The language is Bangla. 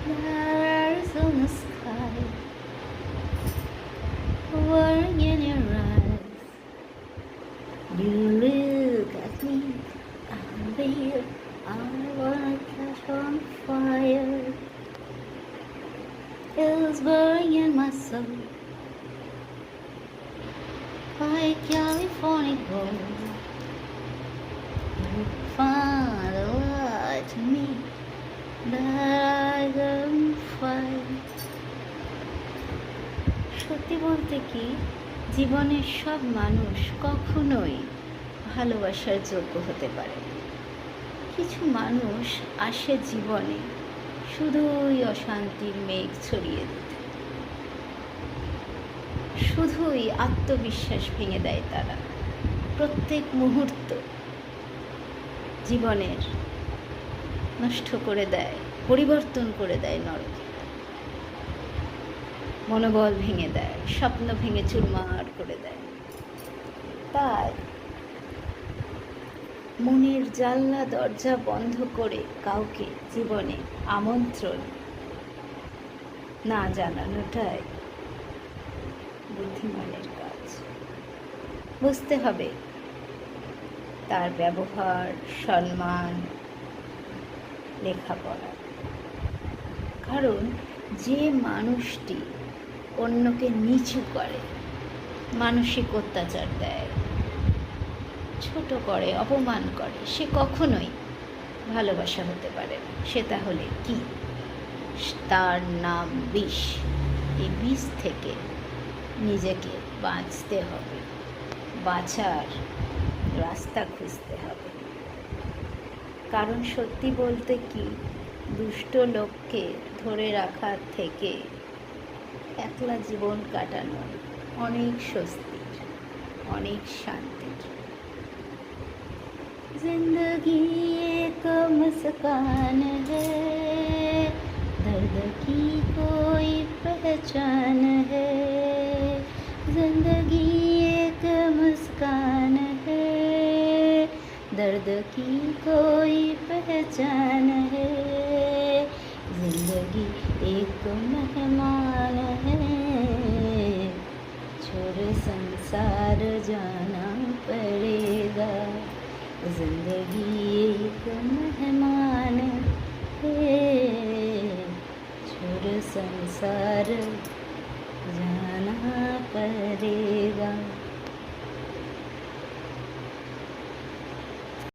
Stars on the sky, worrying in your eyes. You look at me, I'm real. I wanna catch on fire. It's burning in my soul, like California gold. You find a light to me that I can find. সত্যি বলতে কি, জীবনের সব মানুষ কখনোই ভালোবাসার যোগ্য হতে পারে না। কিছু মানুষ আসে জীবনে শুধুই অশান্তির মেঘ ছড়িয়ে দিতে, শুধুই আত্মবিশ্বাস ভেঙে দেয় তারা। প্রত্যেক মুহূর্ত জীবনের নষ্ট করে দেয়, পরিবর্তন করে দেয় নরকে। মনোবল ভেঙে দেয়, স্বপ্ন ভেঙে চুরমার করে দেয়। তাই মনের জানলা দরজা বন্ধ করে কাউকে জীবনে আমন্ত্রণ না জানানোটাই বুদ্ধিমানের কাজ। বুঝতে হবে তার ব্যবহার, সম্মান, লেখাপড়া। কারণ যে মানুষটি অন্যকে নিচু করে, মানসিক অত্যাচার দেয়, ছোট করে, অপমান করে, সে কখনোই ভালোবাসা হতে পারে না। সে তাহলে কি? তার নাম বিষ। এই বিষ থেকে নিজেকে বাঁচতে হবে, বাঁচার রাস্তা খুঁজতে হবে। কারণ সত্যি বলতে কি, দুষ্ট লোককে ধরে রাখার থেকে একলা জীবন কাটানো অনেক স্বস্তির, অনেক শান্তির। जिंदगी एक मुस्कान है, दर्द की कोई पहचान है। जिंदगी एक मुस्कान है, दर्द की कोई पहचान है। जिंदगी एक मेहमान है, छोड़ संसार जाना पड़ेगा। जिंदगी एक मेहमान है, छोड़ संसार जाना पड़ेगा।